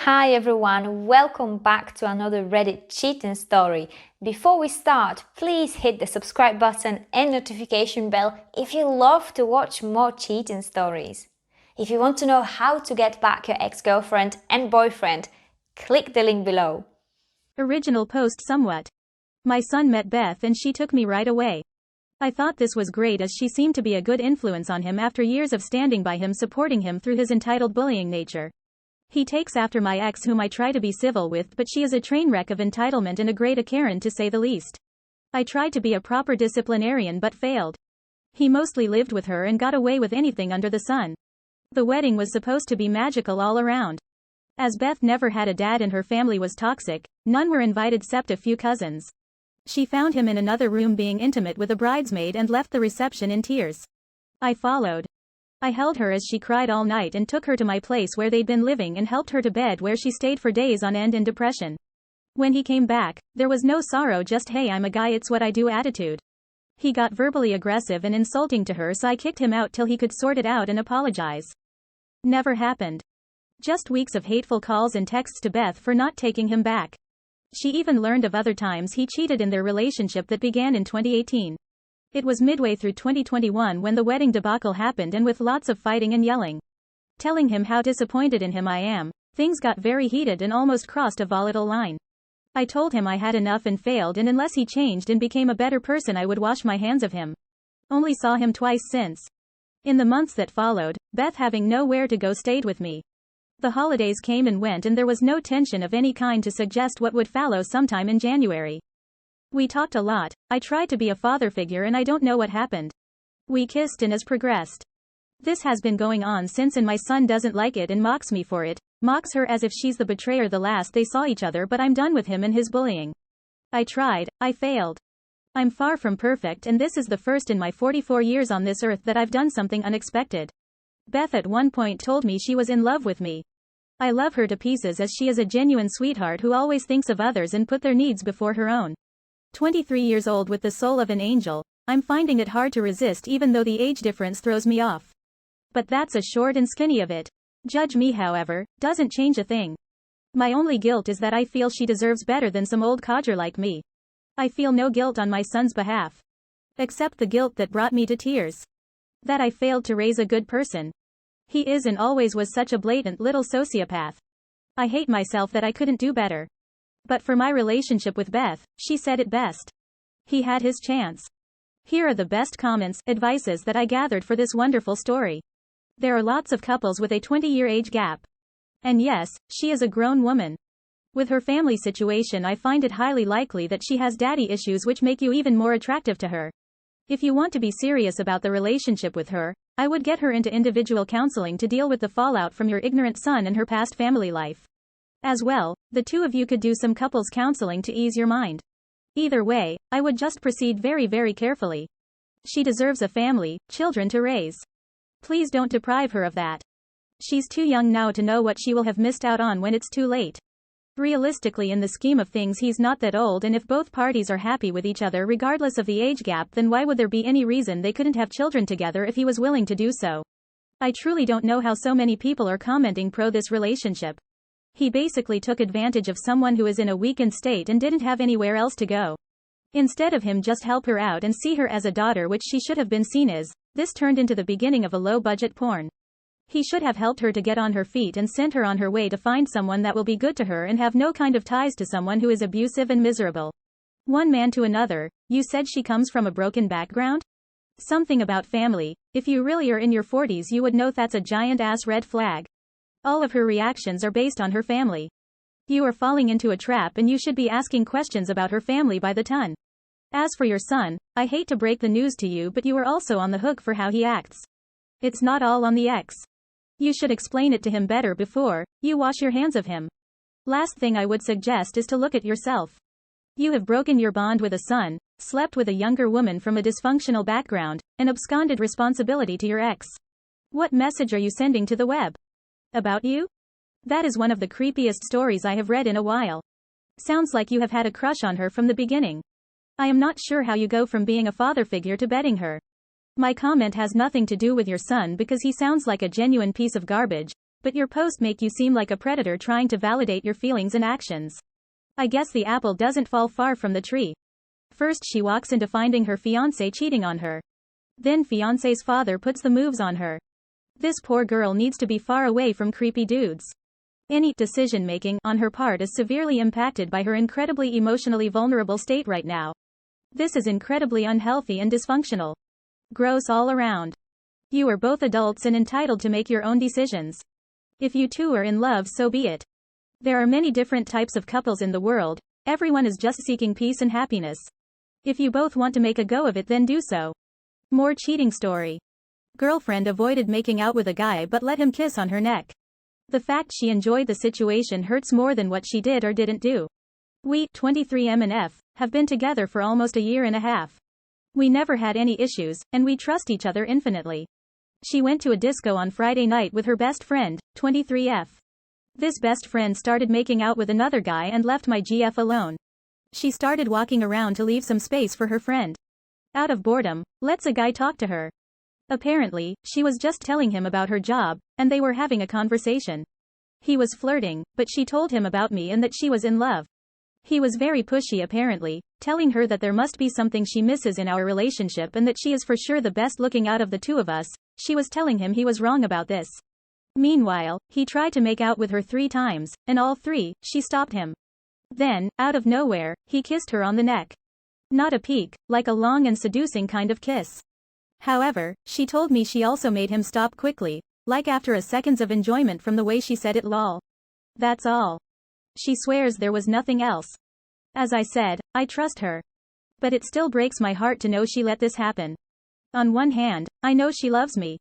Hi everyone, welcome back to another Reddit cheating story. Before we start, please hit the subscribe button and notification bell if you love to watch more cheating stories. If you want to know how to get back your ex-girlfriend and boyfriend, click the link below. Original post somewhat. My son met Beth and she took me right away. I thought this was great as she seemed to be a good influence on him after years of standing by him, supporting him through his entitled bullying nature. He takes after my ex, whom I try to be civil with, but she is a train wreck of entitlement and a great Karen to say the least. I tried to be a proper disciplinarian but failed. He mostly lived with her and got away with anything under the sun. The wedding was supposed to be magical all around. As Beth never had a dad and her family was toxic, none were invited except a few cousins. She found him in another room being intimate with a bridesmaid and left the reception in tears. I followed. I held her as she cried all night and took her to my place where they'd been living and helped her to bed, where she stayed for days on end in depression. When he came back, there was no sorrow, just "Hey, I'm a guy, it's what I do" attitude. He got verbally aggressive and insulting to her, so I kicked him out till he could sort it out and apologize. Never happened. Just weeks of hateful calls and texts to Beth for not taking him back. She even learned of other times he cheated in their relationship that began in 2018. It was midway through 2021 when the wedding debacle happened, and with lots of fighting and yelling. Telling him how disappointed in him I am, things got very heated and almost crossed a volatile line. I told him I had enough and failed, and unless he changed and became a better person I would wash my hands of him. Only saw him twice since. In the months that followed, Beth, having nowhere to go, stayed with me. The holidays came and went and there was no tension of any kind to suggest what would follow sometime in January. We talked a lot. I tried to be a father figure and I don't know what happened. We kissed and has progressed. This has been going on since, and my son doesn't like it and mocks me for it, mocks her as if she's the betrayer the last they saw each other, but I'm done with him and his bullying. I tried, I failed. I'm far from perfect, and this is the first in my 44 years on this earth that I've done something unexpected. Beth at one point told me she was in love with me. I love her to pieces as she is a genuine sweetheart who always thinks of others and put their needs before her own. 23 years old with the soul of an angel, I'm finding it hard to resist even though the age difference throws me off. But that's a short and skinny of it. Judge me however, doesn't change a thing. My only guilt is that I feel she deserves better than some old codger like me. I feel no guilt on my son's behalf. Except the guilt that brought me to tears. That I failed to raise a good person. He is and always was such a blatant little sociopath. I hate myself that I couldn't do better. But for my relationship with Beth, she said it best. He had his chance. Here are the best comments, advices that I gathered for this wonderful story. There are lots of couples with a 20-year age gap. And yes, she is a grown woman. With her family situation, I find it highly likely that she has daddy issues which make you even more attractive to her. If you want to be serious about the relationship with her, I would get her into individual counseling to deal with the fallout from your ignorant son and her past family life. As well, the two of you could do some couples counseling to ease your mind. Either way, I would just proceed very, very carefully. She deserves a family, children to raise. Please don't deprive her of that. She's too young now to know what she will have missed out on when it's too late. Realistically, in the scheme of things, he's not that old, and if both parties are happy with each other regardless of the age gap, then why would there be any reason they couldn't have children together if he was willing to do so? I truly don't know how so many people are commenting pro this relationship. He basically took advantage of someone who is in a weakened state and didn't have anywhere else to go. Instead of him just help her out and see her as a daughter, which she should have been seen as, this turned into the beginning of a low-budget porn. He should have helped her to get on her feet and sent her on her way to find someone that will be good to her and have no kind of ties to someone who is abusive and miserable. One man to another, you said she comes from a broken background? Something about family. If you really are in your 40s, you would know that's a giant-ass red flag. All of her reactions are based on her family. You are falling into a trap and you should be asking questions about her family by the ton. As for your son, I hate to break the news to you, but you are also on the hook for how he acts. It's not all on the ex. You should explain it to him better before you wash your hands of him. Last thing I would suggest is to look at yourself. You have broken your bond with a son, slept with a younger woman from a dysfunctional background, and absconded responsibility to your ex. What message are you sending to the web? About you? That is one of the creepiest stories I have read in a while. Sounds like you have had a crush on her from the beginning. I am not sure how you go from being a father figure to bedding her. My comment has nothing to do with your son because he sounds like a genuine piece of garbage, but your post make you seem like a predator trying to validate your feelings and actions. I guess the apple doesn't fall far from the tree. First she walks into finding her fiancé cheating on her. Then fiancé's father puts the moves on her. This poor girl needs to be far away from creepy dudes. Any decision-making on her part is severely impacted by her incredibly emotionally vulnerable state right now. This is incredibly unhealthy and dysfunctional. Gross all around. You are both adults and entitled to make your own decisions. If you two are in love, so be it. There are many different types of couples in the world. Everyone is just seeking peace and happiness. If you both want to make a go of it, then do so. More cheating story. Girlfriend avoided making out with a guy but let him kiss on her neck. The fact she enjoyed the situation hurts more than what she did or didn't do. We, 23M and F, have been together for almost a year and a half. We never had any issues, and we trust each other infinitely. She went to a disco on Friday night with her best friend, 23F. This best friend started making out with another guy and left my GF alone. She started walking around to leave some space for her friend. Out of boredom, lets a guy talk to her. Apparently, she was just telling him about her job, and they were having a conversation. He was flirting, but she told him about me and that she was in love. He was very pushy apparently, telling her that there must be something she misses in our relationship and that she is for sure the best looking out of the two of us. She was telling him he was wrong about this. Meanwhile, he tried to make out with her 3 times, and all 3, she stopped him. Then, out of nowhere, he kissed her on the neck. Not a peek, like a long and seducing kind of kiss. However, she told me she also made him stop quickly, like after a seconds of enjoyment from the way she said it, lol. That's all. She swears there was nothing else. As I said, I trust her. But it still breaks my heart to know she let this happen. On one hand, I know she loves me.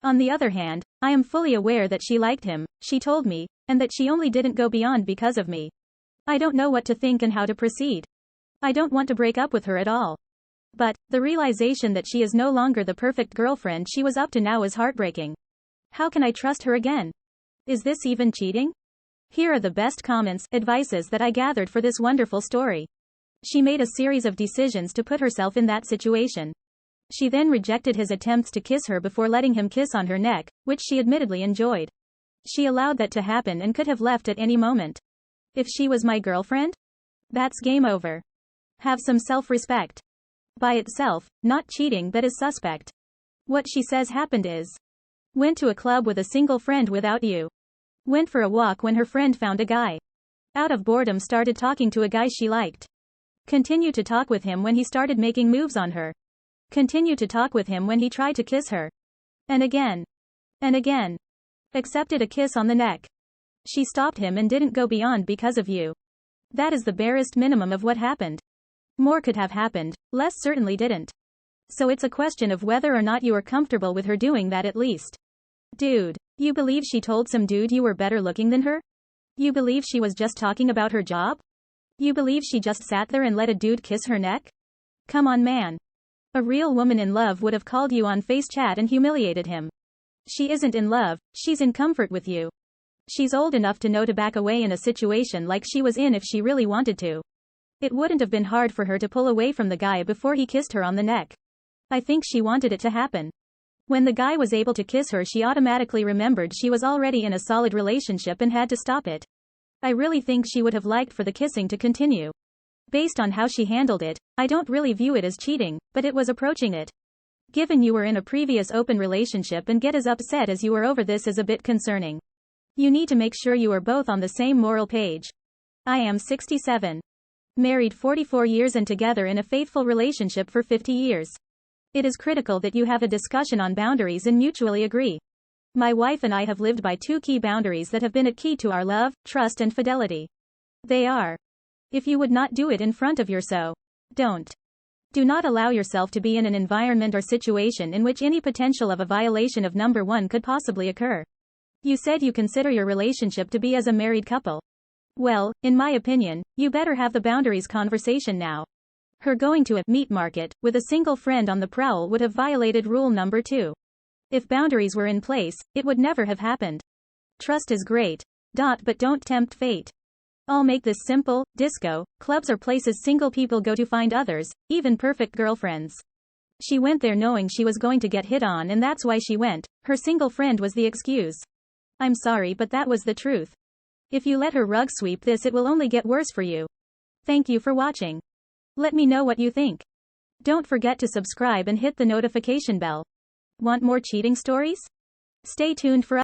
On the other hand, I am fully aware that she liked him, she told me, and that she only didn't go beyond because of me. I don't know what to think and how to proceed. I don't want to break up with her at all. But, the realization that she is no longer the perfect girlfriend she was up to now is heartbreaking. How can I trust her again? Is this even cheating? Here are the best comments, advices that I gathered for this wonderful story. She made a series of decisions to put herself in that situation. She then rejected his attempts to kiss her before letting him kiss on her neck, which she admittedly enjoyed. She allowed that to happen and could have left at any moment. If she was my girlfriend? That's game over. Have some self-respect. By itself, not cheating, that is suspect. What she says happened is: went to a club with a single friend without you. Went for a walk when her friend found a guy. Out of boredom started talking to a guy she liked. Continued to talk with him when he started making moves on her. Continued to talk with him when he tried to kiss her. And again. And again. Accepted a kiss on the neck. She stopped him and didn't go beyond because of you. That is the barest minimum of what happened. More could have happened, less certainly didn't. So it's a question of whether or not you are comfortable with her doing that at least. Dude, you believe she told some dude you were better looking than her? You believe she was just talking about her job? You believe she just sat there and let a dude kiss her neck? Come on, man. A real woman in love would have called you on face chat and humiliated him. She isn't in love, she's in comfort with you. She's old enough to know to back away in a situation like she was in if she really wanted to. It wouldn't have been hard for her to pull away from the guy before he kissed her on the neck. I think she wanted it to happen. When the guy was able to kiss her, she automatically remembered she was already in a solid relationship and had to stop it. I really think she would have liked for the kissing to continue. Based on how she handled it, I don't really view it as cheating, but it was approaching it. Given you were in a previous open relationship and get as upset as you were over this is a bit concerning. You need to make sure you are both on the same moral page. I am 67. Married 44 years and together in a faithful relationship for 50 years. It is critical that you have a discussion on boundaries and mutually agree. My wife and I have lived by 2 key boundaries that have been a key to our love, trust and fidelity. They are: if you would not do it in front of your so, don't. Do not allow yourself to be in an environment or situation in which any potential of a violation of number 1 could possibly occur. You said you consider your relationship to be as a married couple. Well, in my opinion, you better have the boundaries conversation now. Her going to a meat market with a single friend on the prowl would have violated rule number 2. If boundaries were in place, it would never have happened. Trust is great. But don't tempt fate. I'll make this simple: disco, clubs are places single people go to find others, even perfect girlfriends. She went there knowing she was going to get hit on and that's why she went. Her single friend was the excuse. I'm sorry, but that was the truth. If you let her rug sweep this, it will only get worse for you. Thank you for watching. Let me know what you think. Don't forget to subscribe and hit the notification bell. Want more cheating stories? Stay tuned for